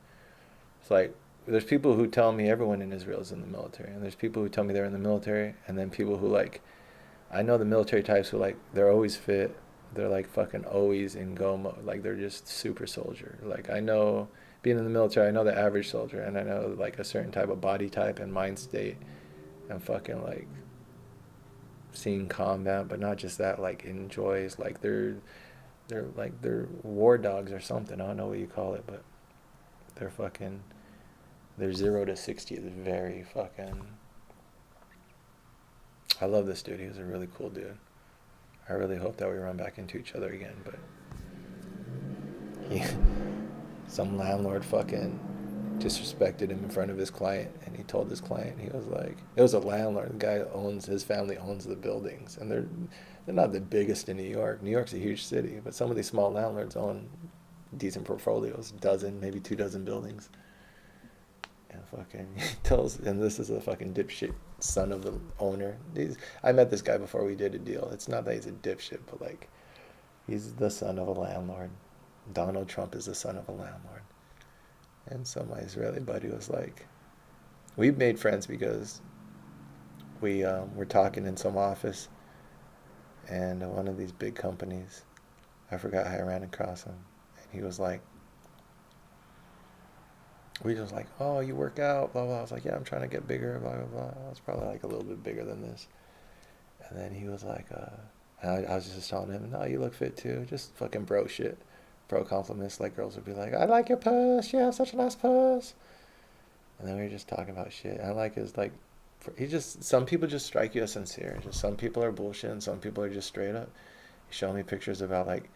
it's like there's people who tell me everyone in Israel is in the military, and there's people who tell me they're in the military, and then people who like, I know the military types who like they're always fit, they're like fucking always in go mode, like they're just super soldier. Like I know being in the military, I know the average soldier, and I know like a certain type of body type and mind state, and fucking like seeing combat, but not just that, like enjoys like they're war dogs or something. I don't know what you call it, but they're fucking their 0 to 60 is very fucking. I love this dude. He was a really cool dude. I really hope that we run back into each other again, but he, some landlord fucking disrespected him in front of his client, and he told his client, he was like, it was a landlord, the guy owns, his family owns the buildings, and they're not the biggest in New York. New York's a huge city, but some of these small landlords own decent portfolios, dozen, maybe 2 dozen buildings. And fucking he tells, and this is a fucking dipshit son of the owner. I met this guy before we did a deal. It's not that he's a dipshit, but like, he's the son of a landlord. Donald Trump is the son of a landlord. And so my Israeli buddy was like, we made friends because we were talking in some office, and one of these big companies, I forgot how I ran across him, and he was like, we just like, oh, you work out, blah, blah. I was like, yeah, I'm trying to get bigger, blah, blah, blah. I was probably like a little bit bigger than this. And then he was like, I was just telling him, no, you look fit too. Just fucking bro shit. Bro compliments, like girls would be like, I like your puss. You have such a nice puss. And then we were just talking about shit. I like his, like, some people just strike you as sincere. Just some people are bullshit and some people are just straight up. He showed me pictures about like,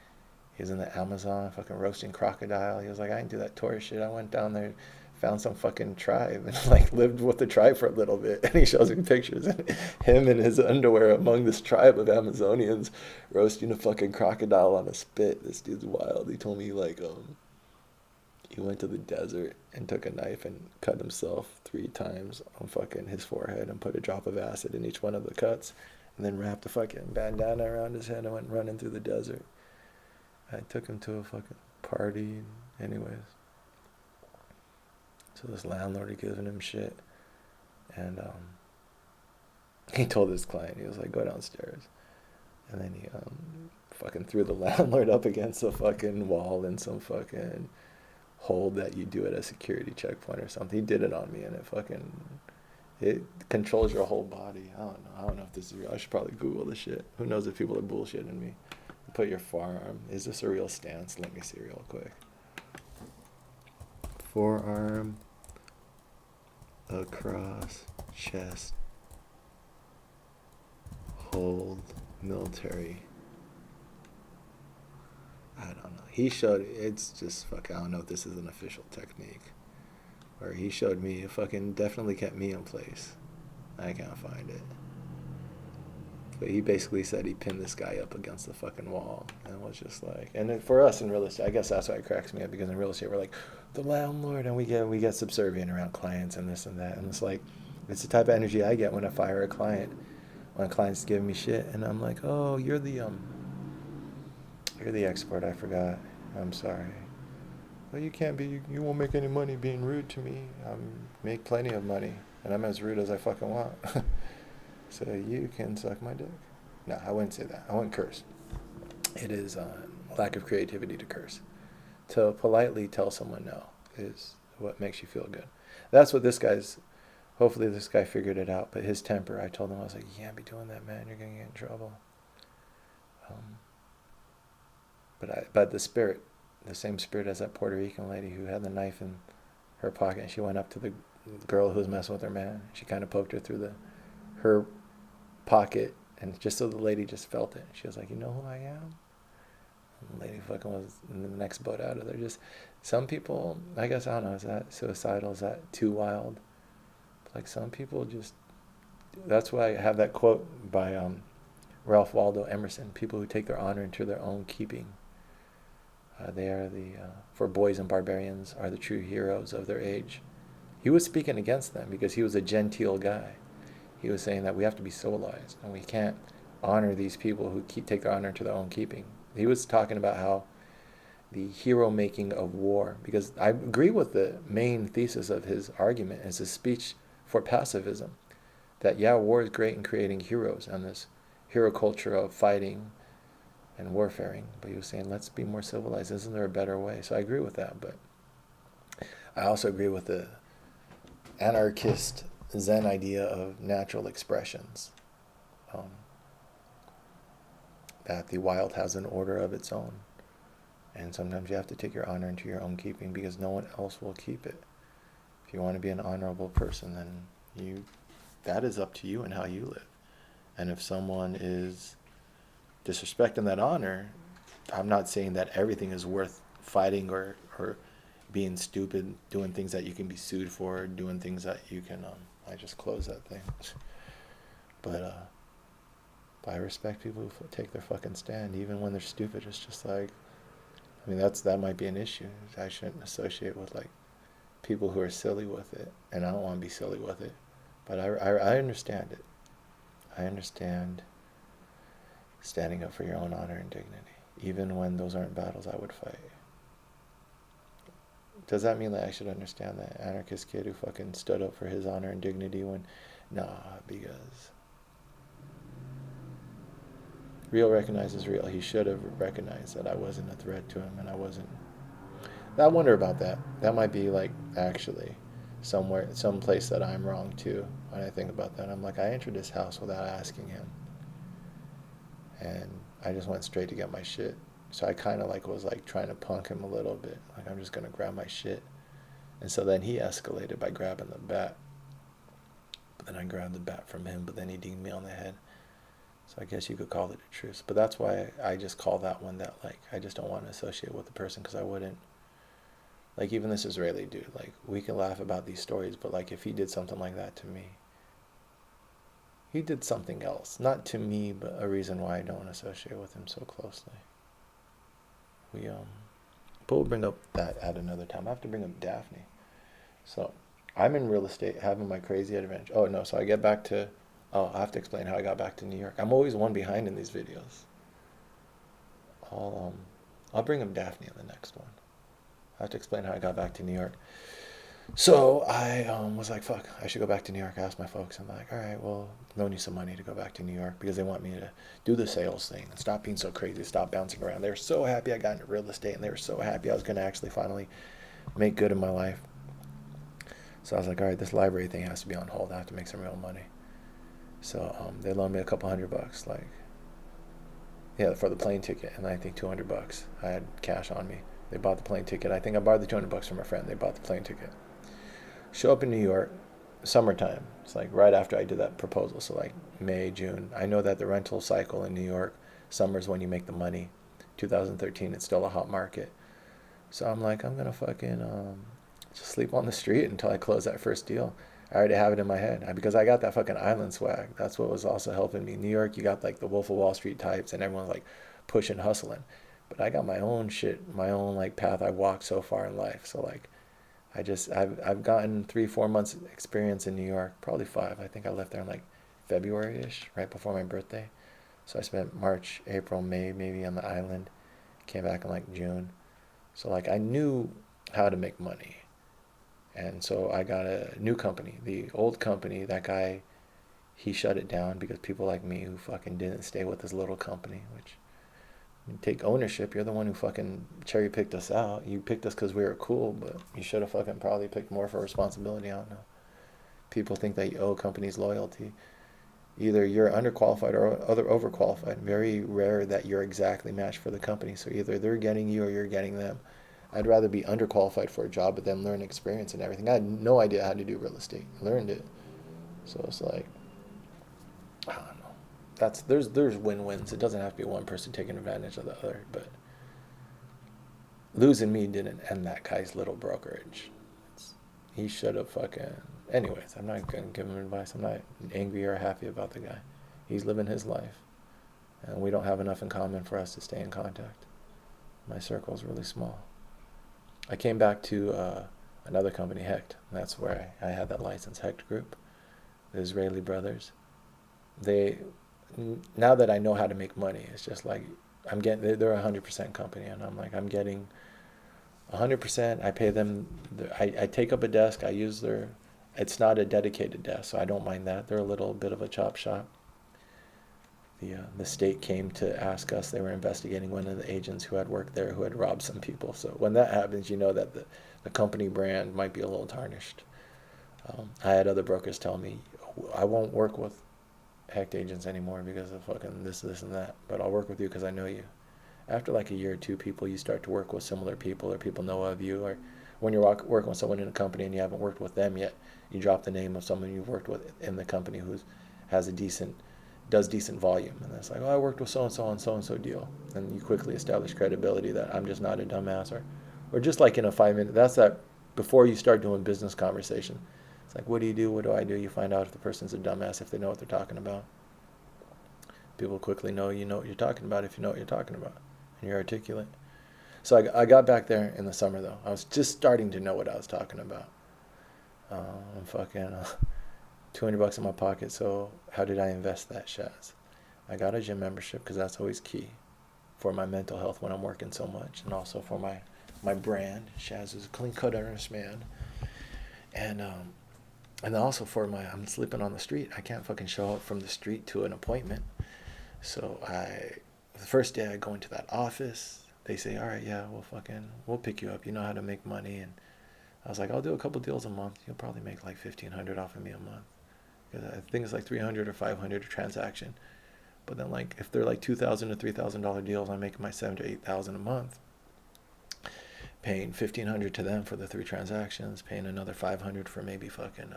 he's in the Amazon fucking roasting crocodile. He was like, I didn't do that tourist shit. I went down there, found some fucking tribe, and like lived with the tribe for a little bit. And he shows me pictures of him in his underwear among this tribe of Amazonians roasting a fucking crocodile on a spit. This dude's wild. He told me like he went to the desert and took a knife and cut himself 3 times on fucking his forehead and put a drop of acid in each one of the cuts, and then wrapped a fucking bandana around his head and went running through the desert. I took him to a fucking party, anyways. So this landlord had given him shit, and he told his client, he was like, go downstairs. And then he fucking threw the landlord up against a fucking wall in some fucking hold that you do at a security checkpoint or something. He did it on me, and it controls your whole body. I don't know if this is real. I should probably Google this shit. Who knows if people are bullshitting me. Put your forearm. Is this a real stance? Let me see real quick. Forearm across chest. Hold military. I don't know. He showed, it's just fuck, I don't know if this is an official technique. Or he showed me, it fucking definitely kept me in place. I can't find it. But he basically said he pinned this guy up against the fucking wall, and was just like, and for us in real estate, I guess that's why it cracks me up, because in real estate we're like the landlord, and we get subservient around clients and this and that, and it's like, it's the type of energy I get when I fire a client, when a client's giving me shit, and I'm like, oh, you're the expert, I forgot, I'm sorry. Well, you can't be, you won't make any money being rude to me. I make plenty of money, and I'm as rude as I fucking want. So you can suck my dick. No, I wouldn't say that. I wouldn't curse. It is lack of creativity to curse. To politely tell someone no is what makes you feel good. That's what hopefully this guy figured it out, but his temper, I told him, I was like, you can't be doing that, man. You're going to get in trouble. But the spirit, the same spirit as that Puerto Rican lady who had the knife in her pocket, and she went up to the girl who was messing with her man. She kind of poked her through her pocket, and just so the lady just felt it. She was like, you know who I am? And the lady fucking was in the next boat out of there. Just some people, I guess, I don't know, is that suicidal? Is that too wild? Like some people just, that's why I have that quote by Ralph Waldo Emerson, people who take their honor into their own keeping. They are for boys and barbarians are the true heroes of their age. He was speaking against them because he was a genteel guy. He was saying that we have to be civilized and we can't honor these people who take their honor into their own keeping. He was talking about how the hero making of war, because I agree with the main thesis of his argument, is his speech for pacifism, that yeah, war is great in creating heroes and this hero culture of fighting and warfaring, but he was saying let's be more civilized. Isn't there a better way? So I agree with that, but I also agree with the anarchist Zen idea of natural expressions, um, that the wild has an order of its own. And sometimes you have to take your honor into your own keeping because no one else will keep it. If you want to be an honorable person, then that is up to you and how you live. And if someone is disrespecting that honor, I'm not saying that everything is worth fighting or being stupid, doing things that you can be sued for, doing things that you can, I just closed that thing. But I respect people who take their fucking stand, even when they're stupid. It's just like, I mean, that might be an issue. I shouldn't associate with like people who are silly with it, and I don't want to be silly with it. But I understand it. I understand standing up for your own honor and dignity, even when those aren't battles I would fight. Does that mean that I should understand that anarchist kid who fucking stood up for his honor and dignity when, nah, because real recognizes real. He should have recognized that I wasn't a threat to him, and I wasn't. I wonder about that. That might be like actually somewhere, some place that I'm wrong too. When I think about that, I'm like, I entered this house without asking him, and I just went straight to get my shit. So I kind of like was like trying to punk him a little bit, like I'm just gonna grab my shit, and so then he escalated by grabbing the bat. But then I grabbed the bat from him, but then he dinged me on the head. So I guess you could call it a truce. But that's why I just call that one that, like, I just don't want to associate with the person because I wouldn't. Like, even this Israeli dude, like, we can laugh about these stories, but, like, if he did something like that to me, he did something else. Not to me, but a reason why I don't associate with him so closely. But we'll bring up that at another time. I have to bring up Daphne. So, I'm in real estate, having my crazy adventure. Oh, no, so I get back to... Oh, I have to explain how I got back to New York. I'm always one behind in these videos. I'll bring up Daphne in the next one. I have to explain how I got back to New York. So I was like, fuck, I should go back to New York. I asked my folks. I'm like, all right, well, loan you some money to go back to New York because they want me to do the sales thing and stop being so crazy, stop bouncing around. They were so happy I got into real estate, and they were so happy I was going to actually finally make good in my life. So I was like, all right, this library thing has to be on hold. I have to make some real money. So they loaned me a couple $100, like, yeah, for the plane ticket, and I think $200. I had cash on me. They bought the plane ticket. I think I borrowed the $200 from a friend. They bought the plane ticket. Show up in New York, summertime. It's like right after I did that proposal, so like May, June. I know that the rental cycle in New York, summer's when you make the money. 2013, it's still a hot market. So I'm like, I'm gonna fucking just sleep on the street until I close that first deal. I already have it in my head because I got that fucking island swag. That's what was also helping me. New York, you got like the Wolf of Wall Street types and everyone's like pushing, hustling. But I got my own shit, my own like path I walked so far in life. So like I've gotten 3-4 months experience in New York, probably 5. I think I left there in like February-ish, right before my birthday. So I spent March, April, May maybe on the island. Came back in like June. So like I knew how to make money. And so I got a new company. The old company, that guy, he shut it down because people like me who fucking didn't stay with his little company, which, you take ownership. You're the one who fucking cherry picked us out. You picked us because we were cool, but you should have fucking probably picked more for responsibility. I don't know. People think that you owe companies loyalty. Either you're underqualified or other overqualified. Very rare that you're exactly matched for the company. So either they're getting you or you're getting them. I'd rather be underqualified for a job, but then learn experience and everything. I had no idea how to do real estate. Learned it. So it's like, I don't know. There's win-wins. It doesn't have to be one person taking advantage of the other, but losing me didn't end that guy's little brokerage. He should have fucking... Anyways, I'm not going to give him advice. I'm not angry or happy about the guy. He's living his life, and we don't have enough in common for us to stay in contact. My circle's really small. I came back to another company, Hecht. That's where I had that license, Hecht Group, the Israeli brothers. Now that I know how to make money, it's just like I'm getting, they're a 100% company, and I'm like, I'm getting 100%. I pay them. I take up a desk. I use their. It's not a dedicated desk, so I don't mind that. They're a little bit of a chop shop. The state came to ask us. They were investigating one of the agents who had worked there who had robbed some people. So when that happens, you know that the company brand might be a little tarnished. I had other brokers tell me, I won't work with hacked agents anymore because of fucking this, and that. But I'll work with you because I know you. After like a year or two, you start to work with similar people, or people know of you, or when you're working with someone in a company and you haven't worked with them yet, you drop the name of someone you've worked with in the company who has a does decent volume, and it's like, oh, I worked with so and so on so and so deal, and you quickly establish credibility that I'm just not a dumbass, or just like in a 5 minute. That's that before you start doing business conversation. It's like, what do you do? What do I do? You find out if the person's a dumbass, if they know what they're talking about. People quickly know you know what you're talking about if you know what you're talking about and you're articulate. So I got back there in the summer though. I was just starting to know what I was talking about. I'm fucking $200 in my pocket. So how did I invest that, Shaz? I got a gym membership because that's always key for my mental health when I'm working so much, and also for my brand. Shaz is a clean cut earnest man, and also for I'm sleeping on the street. I can't fucking show up from the street to an appointment. So the first day I go into that office, they say, all right, yeah, we'll pick you up. You know how to make money. And I was like, I'll do a couple deals a month. You'll probably make like 1,500 off of me a month. Because I think it's like 300 or 500 a transaction. But then like, if they're like $2,000 to $3,000 deals, I'm making my 7,000 to 8,000 a month. Paying 1,500 to them for the 3 transactions, paying another 500 for maybe fucking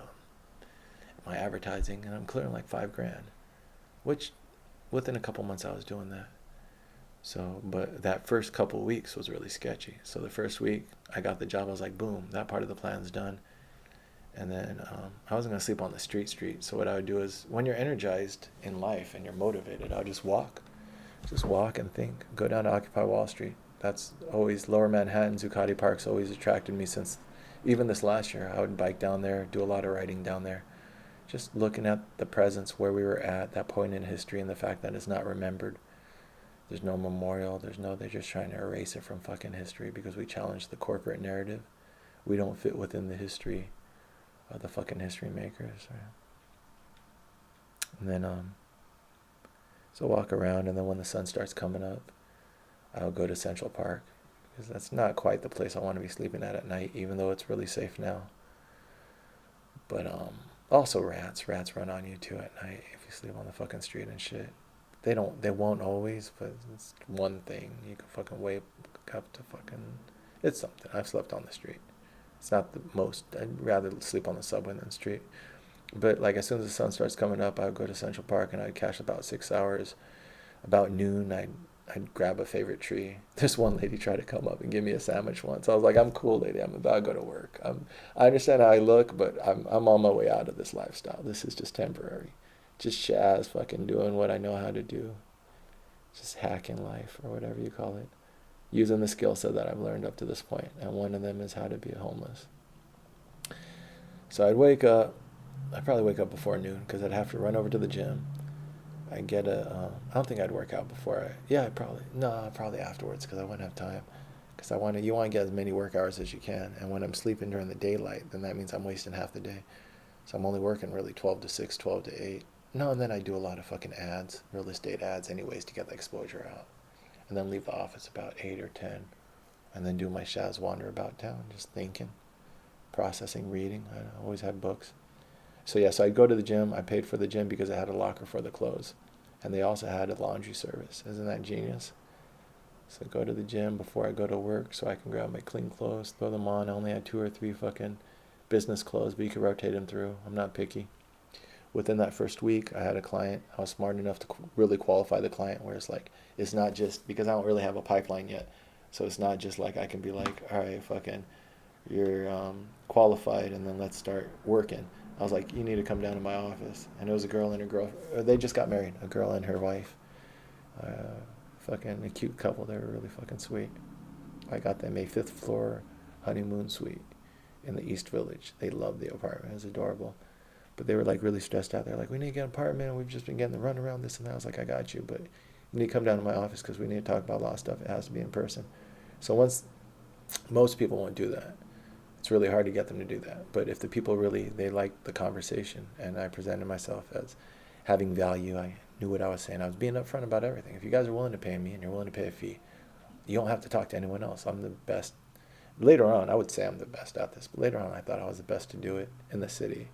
my advertising, and I'm clearing like $5,000, which within a couple months I was doing that. So, but that first couple of weeks was really sketchy. So the first week I got the job, I was like, boom, that part of the plan's done. And then I wasn't gonna sleep on the street. So what I would do is, when you're energized in life and you're motivated, I'll just walk and think. Go down to Occupy Wall Street. That's always Lower Manhattan. Zuccotti Park's always attracted me since even this last year. I would bike down there, do a lot of writing down there, just looking at the presence, where we were at, that point in history, and the fact that it's not remembered. There's no memorial. They're just trying to erase it from fucking history because we challenge the corporate narrative. We don't fit within the history of the fucking history makers. Right? And then, so walk around, and then when the sun starts coming up, I'll go to Central Park, because that's not quite the place I want to be sleeping at night, even though it's really safe now. But also rats run on you too at night if you sleep on the fucking street and shit. They won't always, but it's one thing. You can fucking wake up to fucking, it's something. I've slept on the street. It's not the most, I'd rather sleep on the subway than the street. But like, as soon as the sun starts coming up, I would go to Central Park and I'd cash about 6 hours. About noon, I'd grab a favorite tree. This one lady tried to come up and give me a sandwich once. I was like, I'm cool, lady. I'm about to go to work. I understand how I look, but I'm on my way out of this lifestyle. This is just temporary. Just Shaz fucking doing what I know how to do. Just hacking life, or whatever you call it. Using the skill set that I've learned up to this point. And one of them is how to be homeless. So I'd wake up. I'd probably wake up before noon because I'd have to run over to the gym. I'd get I don't think I'd work out before probably afterwards, because I wouldn't have time. Because you want to get as many work hours as you can. And when I'm sleeping during the daylight, then that means I'm wasting half the day. So I'm only working really 12 to 6, 12 to 8. No, and then I do a lot of fucking ads, real estate ads anyways, to get the exposure out. And then leave the office about 8 or 10. And then do my Shaz wander about town, just thinking, processing, reading. I always had books. So yeah, so I'd go to the gym. I paid for the gym because I had a locker for the clothes. And they also had a laundry service. Isn't that genius? So I go to the gym before I go to work so I can grab my clean clothes, throw them on. I only had 2 or 3 fucking business clothes, but you could rotate them through. I'm not picky. Within that first week, I had a client. I was smart enough to really qualify the client, where it's like, it's not just, because I don't really have a pipeline yet. So it's not just like I can be like, all right, fucking, you're qualified, and then let's start working. I was like, you need to come down to my office. And it was a girl and her girlfriend. They just got married, a girl and her wife. Fucking a cute couple. They were really fucking sweet. I got them a 5th floor honeymoon suite in the East Village. They loved the apartment. It was adorable. But they were like really stressed out. They're like, we need to get an apartment. We've just been getting the run around this and that. I was like, I got you. But you need to come down to my office because we need to talk about a lot of stuff. It has to be in person. So most people won't do that. It's really hard to get them to do that. But if the people really, they like the conversation, and I presented myself as having value, I knew what I was saying. I was being upfront about everything. If you guys are willing to pay me and you're willing to pay a fee, you don't have to talk to anyone else. I'm the best. Later on, I would say I'm the best at this, but later on I thought I was the best to do it in the city.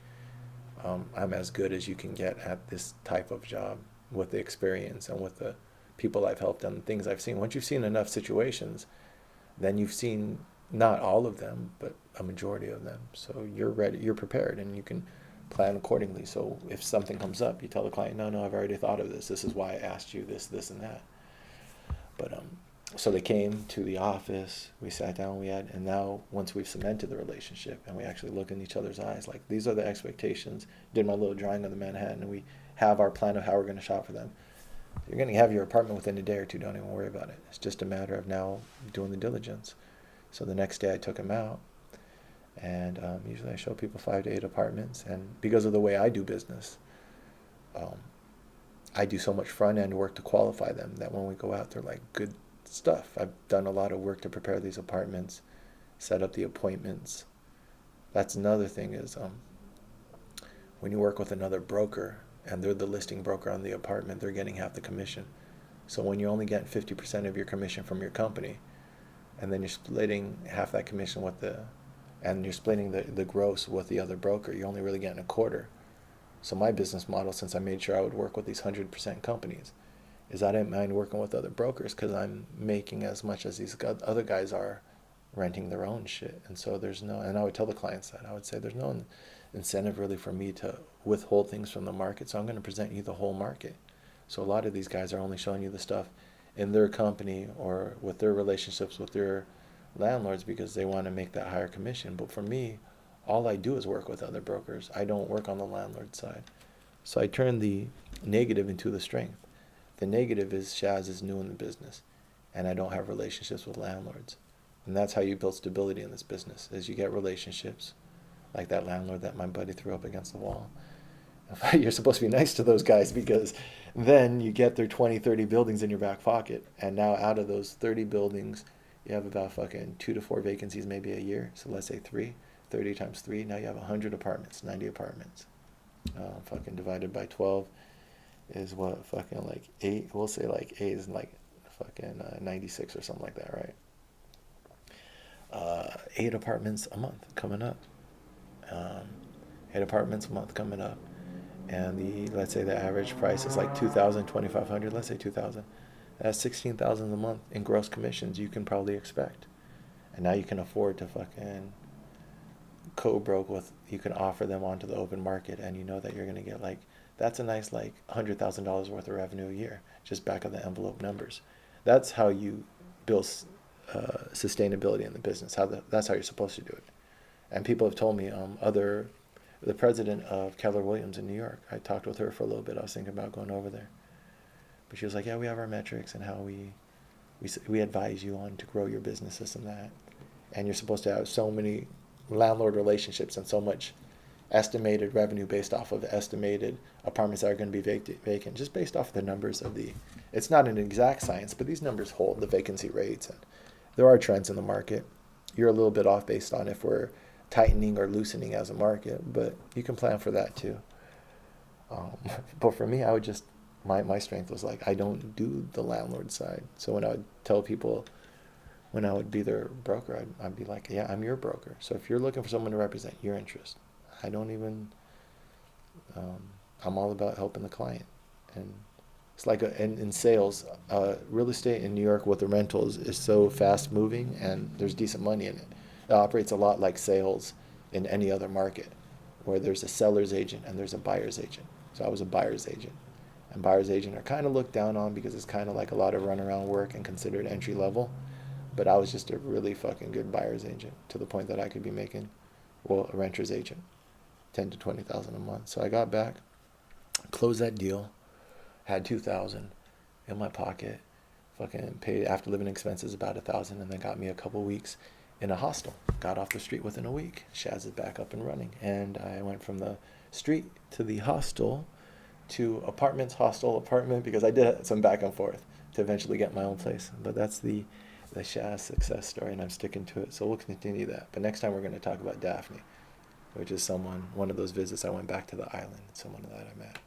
I'm as good as you can get at this type of job with the experience and with the people I've helped and the things I've seen. Once you've seen enough situations, then you've seen not all of them, but a majority of them. So you're ready, you're prepared, and you can plan accordingly. So if something comes up, you tell the client, no, I've already thought of this. This is why I asked you this, and that. But so they came to the office, we sat down, and now once we've cemented the relationship and we actually look in each other's eyes, like these are the expectations, did my little drawing of the Manhattan, and we have our plan of how we're going to shop for them. You're going to have your apartment within a day or two, don't even worry about it. It's just a matter of now doing the diligence. So the next day I took him out, and usually I show people 5 to 8 apartments, and because of the way I do business, I do so much front end work to qualify them that when we go out, they're like good stuff. I've done a lot of work to prepare these apartments, set up the appointments. That's another thing is when you work with another broker and they're the listing broker on the apartment, they're getting half the commission. So when you're only getting 50% of your commission from your company, and then you're splitting half that commission and you're splitting the gross with the other broker, you're only really getting a quarter. So my business model, since I made sure I would work with these 100% companies, is I didn't mind working with other brokers because I'm making as much as these other guys are renting their own shit. And so and I would tell the clients that. I would say there's no incentive really for me to withhold things from the market, so I'm going to present you the whole market. So a lot of these guys are only showing you the stuff in their company or with their relationships with their landlords because they want to make that higher commission. But for me, all I do is work with other brokers. I don't work on the landlord side. So I turn the negative into the strength. The negative is Shaz is new in the business, and I don't have relationships with landlords. And that's how you build stability in this business, is you get relationships, like that landlord that my buddy threw up against the wall. You're supposed to be nice to those guys because then you get their 20, 30 buildings in your back pocket. And now out of those 30 buildings, you have about fucking 2 to 4 vacancies maybe a year. So let's say 30 times 3. Now you have 100 apartments, 90 apartments. Fucking divided by 12 is what, fucking like 8. We'll say like 8 is like fucking 96 or something like that, right? 8 apartments a month coming up. 8 apartments a month coming up. And let's say the average price is like $2,000, $2,500. Let's say $2,000. That's $16,000 a month in gross commissions you can probably expect. And now you can afford to fucking co-broke with. You can offer them onto the open market, and you know that you're gonna get like, that's a nice like $100,000 worth of revenue a year, just back of the envelope numbers. That's how you build sustainability in the business. That's how you're supposed to do it. And people have told me the president of Keller Williams in New York, I talked with her for a little bit. I was thinking about going over there. But she was like, yeah, we have our metrics and how we advise you on to grow your business, this and that. And you're supposed to have so many landlord relationships and so much estimated revenue based off of estimated apartments that are going to be vacant, just based off of the numbers of it's not an exact science, but these numbers hold the vacancy rates. And there are trends in the market. You're a little bit off based on if we're tightening or loosening as a market, but you can plan for that too. But for me, I would just, my strength was like, I don't do the landlord side. So when I would tell people, when I would be their broker, I'd be like, yeah, I'm your broker. So if you're looking for someone to represent your interest, I don't even, I'm all about helping the client. And it's like in sales, real estate in New York with the rentals is so fast moving and there's decent money in it. It operates a lot like sales in any other market, where there's a seller's agent and there's a buyer's agent. So I was a buyer's agent. And buyer's agent are kind of looked down on because it's kind of like a lot of runaround work and considered entry level. But I was just a really fucking good buyer's agent, to the point that I could be making, a renter's agent, 10 to 20,000 a month. So I got back, closed that deal, had 2,000 in my pocket, fucking paid after living expenses about 1,000, and then got me a couple weeks in a hostel. Got off the street within a week. Shaz is back up and running. And I went from the street to the hostel to apartments, hostel, apartment, because I did some back and forth. to eventually get my own place. But that's the Shaz success story, and I'm sticking to it. So we'll continue that. But next time we're going to talk about Daphne, which is one of those visits I went back to the island, someone that I met.